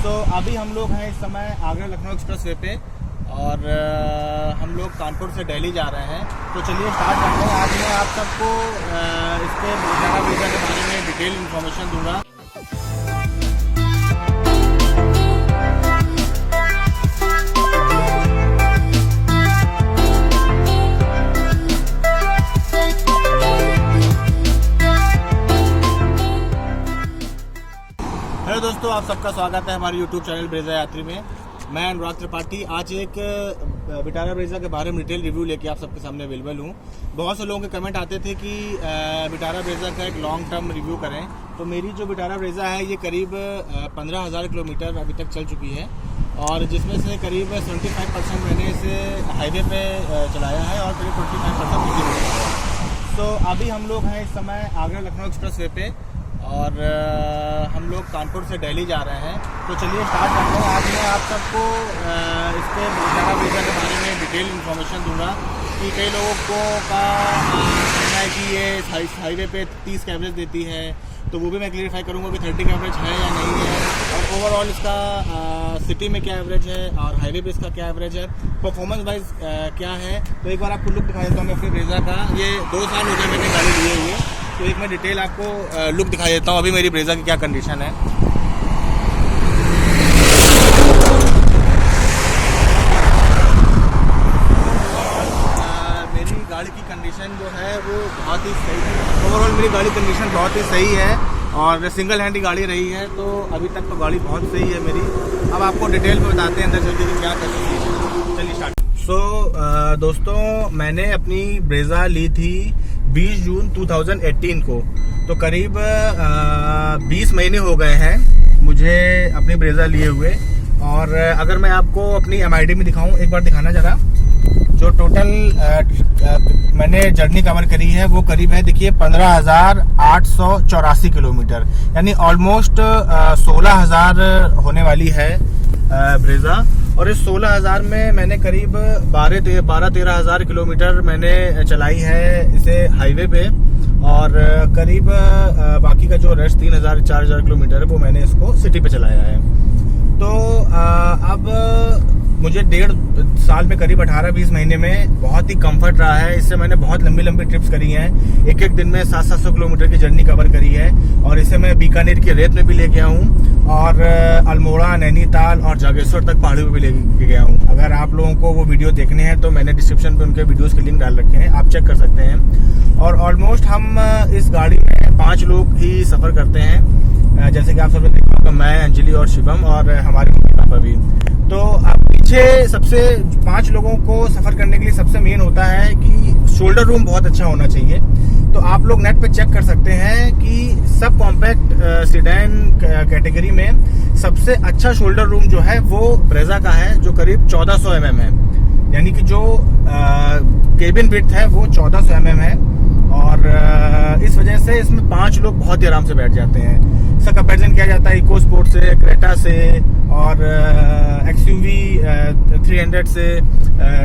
तो अभी हम लोग हैं इस समय आगरा लखनऊ एक्सप्रेस वे पे और हम लोग कानपुर से दिल्ली जा रहे हैं। तो चलिए स्टार्ट करते हैं। आज मैं आप सबको इसके विटारा ब्रेजा के बारे में डिटेल इन्फॉर्मेशन दूंगा। हेलो दोस्तों, आप सबका स्वागत है हमारे YouTube चैनल ब्रेजा यात्री में। मैं अनुराग त्रिपाठी आज एक विटारा ब्रेजा के बारे में डिटेल रिव्यू लेके आप सबके सामने अवेलेबल हूँ। बहुत से लोगों के कमेंट आते थे कि विटारा ब्रेजा का एक लॉन्ग टर्म रिव्यू करें। तो मेरी जो विटारा ब्रेजा है ये करीब 15,000 किलोमीटर अभी तक चल चुकी है और जिसमें से करीब 75% मैंने इसे हाईवे पे चलाया है और करीब 25% सिटी में चलाया है। तो अभी हम लोग हैं इस समय आगरा लखनऊ एक्सप्रेस वे पे और हम लोग कानपुर से दिल्ली जा रहे हैं। तो चलिए स्टार्ट करते हैं। आज मैं आप सबको इसके विटारा ब्रेजा के बारे में डिटेल इन्फॉर्मेशन दूंगा कि कई लोगों को का कहना है कि ये हाईवे पे 30 का एवरेज देती है, तो वो भी मैं क्लियरफाई करूंगा कि 30 का एवरेज है या नहीं है और ओवरऑल इसका सिटी में क्या एवरेज है और हाईवे पे इसका क्या एवरेज है, परफॉर्मेंस वाइज क्या है। तो एक बार आपको लुक दिखा देता हूँ मैं अपनी ब्रेजा का। ये 2 साल हो गए मैंने गाड़ी लिए हुए, तो एक मैं डिटेल आपको लुक दिखा देता हूँ अभी मेरी ब्रेजा की क्या कंडीशन है। मेरी गाड़ी की कंडीशन जो है वो बहुत ही सही है। ओवरऑल मेरी गाड़ी कंडीशन बहुत ही सही है और सिंगल हैंड गाड़ी रही है, तो अभी तक तो गाड़ी बहुत सही है मेरी। अब आपको डिटेल में बताते हैं अंदर चलते कि क्या करनी है। चलिए स्टार्ट। दोस्तों, मैंने अपनी ब्रेजा ली थी 20 जून 2018 को, तो करीब 20 महीने हो गए हैं मुझे अपनी ब्रेजा लिए हुए। और अगर मैं आपको अपनी MID में दिखाऊं, एक बार दिखाना जरा। जो टोटल मैंने जर्नी कवर करी है वो करीब है, देखिए 15,884 किलोमीटर, यानी ऑलमोस्ट 16,000 होने वाली है ब्रेजा। और इस 16,000 में मैंने करीब 12-13 हज़ार किलोमीटर मैंने चलाई है इसे हाईवे पे और करीब बाकी का जो रेस्ट 3,000-4,000 किलोमीटर है वो मैंने इसको सिटी पे चलाया है। तो अब मुझे 1.5 साल में करीब 18-20 महीने में बहुत ही कंफर्ट रहा है। इससे मैंने बहुत लंबी ट्रिप्स करी हैं। एक दिन में 700-700 किलोमीटर की जर्नी कवर करी है और इसे मैं बीकानेर की रेत में भी ले गया हूँ और अल्मोड़ा, नैनीताल और जागेश्वर तक पहाड़ियों पे भी ले गया हूँ। अगर आप लोगों को वो वीडियो देखने हैं तो मैंने डिस्क्रिप्शन पे उनके वीडियोस के लिंक डाल रखे हैं, आप चेक कर सकते हैं। और ऑलमोस्ट हम इस गाड़ी में 5 लोग ही सफ़र करते हैं, जैसे कि आप सबने देखा होगा, मैं, अंजलि और शिवम और हमारे मम्मी पापा भी। तो अब पीछे सबसे 5 लोगों को सफ़र करने के लिए सबसे मेन होता है कि शोल्डर रूम बहुत अच्छा होना चाहिए। तो आप लोग नेट पे चेक कर सकते हैं कि सब कॉम्पैक्ट सीडैन कैटेगरी में सबसे अच्छा शोल्डर रूम जो है वो ब्रेजा का है, जो करीब 1400 mm है, यानी कि जो केबिन विड्थ है वो 1400 mm है। और इस वजह से इसमें 5 लोग बहुत ही आराम से बैठ जाते हैं। इसका कंपैरिजन किया जाता है इको स्पोर्ट से, क्रेटा से और XUV 300 से,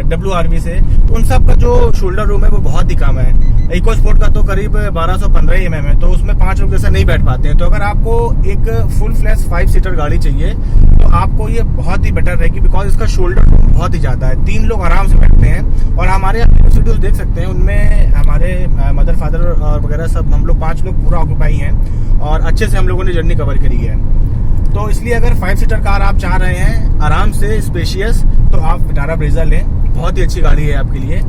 WRV से। उन सब का जो शोल्डर रूम है वो बहुत ही कम है। इको स्पोर्ट का तो करीब 1215 mm है, तो उसमें 5 लोग जैसा नहीं बैठ पाते हैं। तो अगर आपको एक फुल फ्लैश 5 सीटर गाड़ी चाहिए तो आपको ये बहुत ही बेटर रहेगी, बिकॉज इसका शोल्डर रूम बहुत ही ज़्यादा है। 3 लोग आराम से बैठते हैं। और हमारे वीडियोस देख सकते हैं, उनमें हमारे मदर फादर और वगैरह सब, हम लोग 5 लोग पूरा ऑक्यूपाई हैं और अच्छे से हम लोगों ने जर्नी कवर करी है। तो इसलिए अगर 5 सीटर कार आप चाह रहे हैं आराम से स्पेशियस, तो आप विटारा ब्रेजा लें, बहुत ही अच्छी गाड़ी है आपके लिए।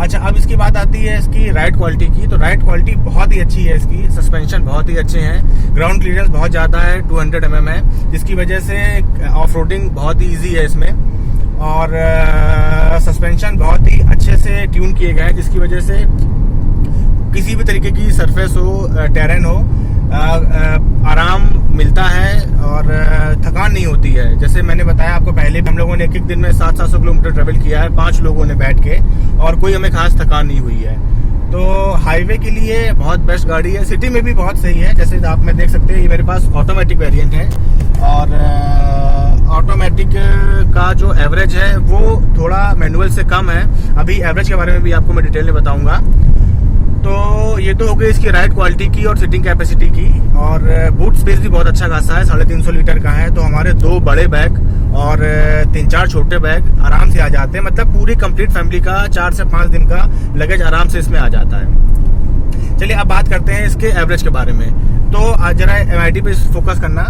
अच्छा, अब इसकी बात आती है इसकी राइड क्वालिटी की। तो राइड क्वालिटी बहुत ही अच्छी है इसकी, सस्पेंशन बहुत ही अच्छे हैं, ग्राउंड क्लियरेंस बहुत ज़्यादा है, 200 mm है, जिसकी वजह से ऑफ रोडिंग बहुत ही ईजी है इसमें। और सस्पेंशन बहुत ही अच्छे से ट्यून किए गए हैं, जिसकी वजह से किसी भी तरीके की सरफेस हो, टेरेन हो, आराम मिलता है और थकान नहीं होती है। जैसे मैंने बताया आपको पहले भी, हम लोगों ने एक दिन में 700-700 किलोमीटर ट्रेवल किया है 5 लोगों ने बैठ के, और कोई हमें खास थकान नहीं हुई है। तो हाईवे के लिए बहुत बेस्ट गाड़ी है, सिटी में भी बहुत सही है। जैसे आप में देख सकते हैं, ये मेरे पास ऑटोमेटिक वेरिएंट है और ऑटोमेटिक का जो एवरेज है वो थोड़ा मैनुअल से कम है। अभी एवरेज के बारे में भी आपको मैं डिटेल में बताऊंगा। तो ये तो हो गई इसकी राइड क्वालिटी की और सीटिंग कैपेसिटी की। और बूट स्पेस भी बहुत अच्छा खासा है, 350 लीटर का है। तो हमारे 2 बड़े बैग और 3-4 छोटे बैग आराम से आ जाते हैं। मतलब पूरी कंप्लीट फैमिली का 4 से 5 दिन का लगेज आराम से इसमें आ जाता है। चलिए अब बात करते हैं इसके एवरेज के बारे में। तो आज जरा MID पे फोकस करना।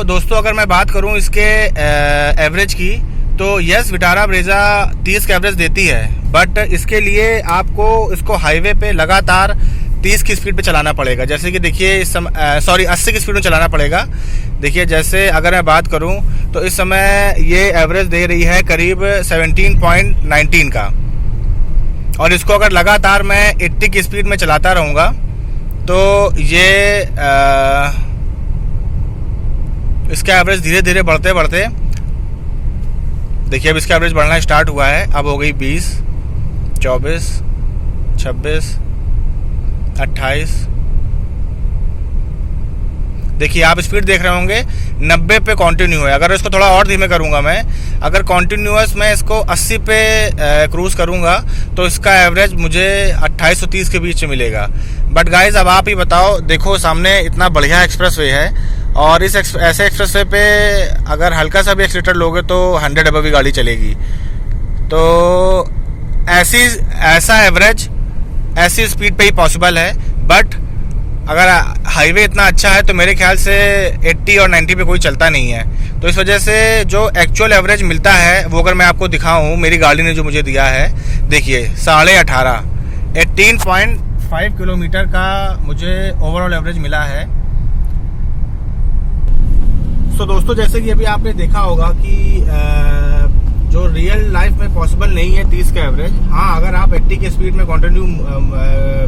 दोस्तों अगर मैं बात करूं इसके एवरेज की, तो यस विटारा ब्रेजा 30 का एवरेज देती है, बट इसके लिए आपको इसको हाईवे पे लगातार 30 की स्पीड पे चलाना पड़ेगा। जैसे कि देखिए इस समय 80 की स्पीड में चलाना पड़ेगा। देखिए जैसे अगर मैं बात करूं तो इस समय ये एवरेज दे रही है करीब 17.19 का, और इसको अगर लगातार मैं 80 की स्पीड में चलाता रहूँगा तो ये इसका एवरेज धीरे धीरे बढ़ते बढ़ते, देखिए अब इसका एवरेज बढ़ना स्टार्ट हुआ है। अब हो गई 20, 24, 26, 28। देखिए आप स्पीड देख रहे होंगे 90 पे कंटिन्यू है। अगर इसको थोड़ा और धीमे करूंगा मैं, अगर कंटिन्यूअस मैं इसको 80 पे क्रूज करूंगा तो इसका एवरेज मुझे 2830 के बीच में मिलेगा। बट गाइज अब आप ही बताओ, देखो सामने इतना बढ़िया एक्सप्रेसवे है और इस ऐसे एक्सप्रेसवे पे अगर हल्का सा भी एक्सीलेटर लोगे तो 100 अबव ही गाड़ी चलेगी। तो ऐसा एवरेज ऐसी स्पीड पे ही पॉसिबल है। बट अगर हाईवे इतना अच्छा है तो मेरे ख्याल से 80 और 90 पे कोई चलता नहीं है। तो इस वजह से जो एक्चुअल एवरेज मिलता है वो अगर मैं आपको दिखाऊं, मेरी गाड़ी ने जो मुझे दिया है, देखिए 18.5 किलोमीटर का मुझे ओवरऑल एवरेज मिला है। तो दोस्तों जैसे कि अभी आपने देखा होगा कि जो रियल लाइफ में पॉसिबल नहीं है 30 का एवरेज। हाँ, अगर आप 80 की स्पीड में कंटिन्यू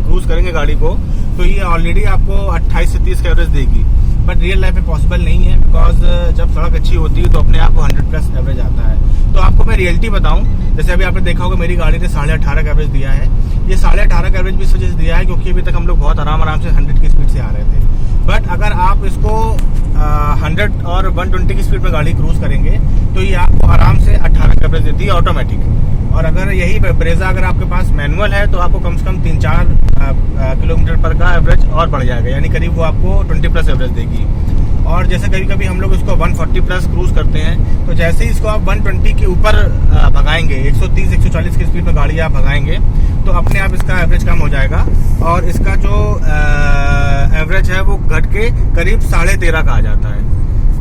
क्रूज करेंगे गाड़ी को तो ये ऑलरेडी आपको 28 से 30 का एवरेज देगी। बट रियल लाइफ में पॉसिबल नहीं है, बिकॉज जब सड़क अच्छी होती है तो अपने आप को 100+ एवरेज आता है। तो आपको मैं रियलिटी बताऊं, जैसे अभी आपने देखा होगा मेरी गाड़ी ने 18.5 का एवरेज दिया है। ये 18.5 का एवरेज भी इस वजह से दिया है क्योंकि अभी तक हम लोग बहुत आराम से 100 की स्पीड से आ रहे थे। बट अगर आप इसको 100 और 120 की स्पीड में गाड़ी क्रूज करेंगे तो ये आपको आराम से 18 का एवरेज देती है ऑटोमेटिक। और अगर यही ब्रेजा अगर आपके पास मैनुअल है तो आपको कम से कम 3-4 किलोमीटर पर का एवरेज और बढ़ जाएगा, यानी करीब वो आपको 20+ एवरेज देगी। और जैसे कभी कभी हम लोग इसको 140+ क्रूज करते हैं, तो जैसे ही इसको आप 120 के ऊपर भगाएंगे, 130-140 की स्पीड में गाड़ी आप भगाएंगे तो अपने आप इसका एवरेज कम हो जाएगा और इसका जो एवरेज है वो घट के करीब 13.5 का आ जाता है।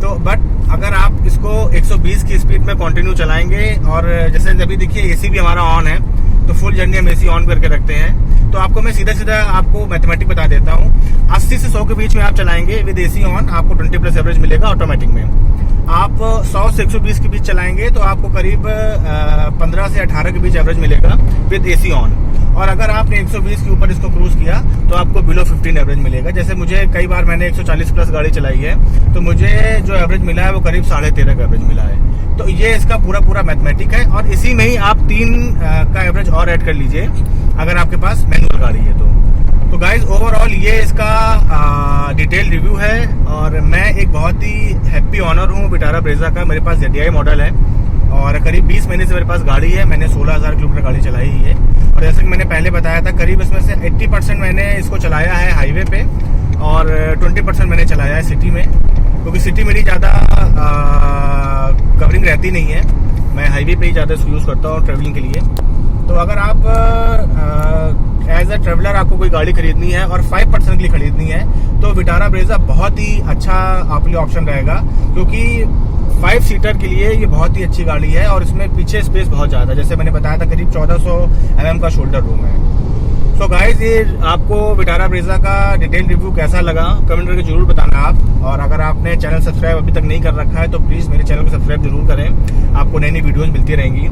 तो बट अगर आप इसको 120 की स्पीड में कंटिन्यू चलाएंगे, और जैसे अभी देखिए AC भी हमारा ऑन है, तो फुल जर्नी हम AC ऑन करके रखते हैं। तो आपको मैं सीधा आपको मैथमेटिक बता देता हूँ। 80 से 100 के बीच में आप चलाएंगे विद AC ऑन, आपको 20+ एवरेज मिलेगा ऑटोमेटिक में। आप 100 से 120 के बीच चलाएंगे तो आपको करीब 15 से 18 के बीच एवरेज मिलेगा विद AC ऑन। और अगर आपने 120 के ऊपर इसको क्रूज किया तो आपको बिलो 15 एवरेज मिलेगा। जैसे मुझे कई बार मैंने 140+ गाड़ी चलाई है तो मुझे जो एवरेज मिला है वो करीब 13.5 का एवरेज मिला है। तो ये इसका पूरा मैथमेटिक है, और इसी में ही आप 3 का एवरेज और ऐड कर लीजिए अगर आपके पास मैनुअल गाड़ी है तो गाइज ओवरऑल ये इसका डिटेल रिव्यू है। और मैं एक बहुत ही हैप्पी ऑनर हूँ विटारा ब्रेजा का। मेरे पास ZDI मॉडल है और करीब 20 महीने से मेरे पास गाड़ी है। मैंने 16,000 किलोमीटर गाड़ी चलाई है। और जैसे कि मैंने पहले बताया था, करीब इसमें से 80% मैंने इसको चलाया है हाईवे पे और 20% मैंने चलाया है सिटी में, क्योंकि सिटी मेरी ज़्यादा कवरिंग रहती नहीं है। मैं हाईवे पे ही ज़्यादा इसको यूज़ करता हूँ ट्रैवलिंग के लिए। तो अगर आप एज अ ट्रेवलर आपको कोई गाड़ी खरीदनी है और 5% के लिए खरीदनी है तो विटारा ब्रेजा बहुत ही अच्छा आपके लिए ऑप्शन रहेगा, क्योंकि 5 सीटर के लिए ये बहुत ही अच्छी गाड़ी है। और इसमें पीछे स्पेस बहुत ज़्यादा, जैसे मैंने बताया था करीब 1400 mm का शोल्डर रूम है। सो गाइज ये आपको विटारा ब्रेजा का डिटेल रिव्यू कैसा लगा कमेंट करके जरूर बताना आप। और अगर आपने चैनल सब्सक्राइब अभी तक नहीं कर रखा है तो प्लीज़ मेरे चैनल को सब्सक्राइब जरूर करें, आपको नई वीडियोज़ मिलती रहेंगी।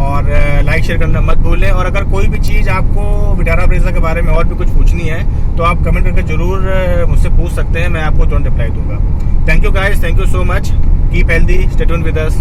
और लाइक शेयर करना मत भूलें। और अगर कोई भी चीज़ आपको विटारा ब्रेजा के बारे में और भी कुछ पूछनी है तो आप कमेंट करके जरूर मुझसे पूछ सकते हैं, मैं आपको तुरंत रिप्लाई दूंगा। Thank you guys, thank you so much, keep healthy, stay tuned with us.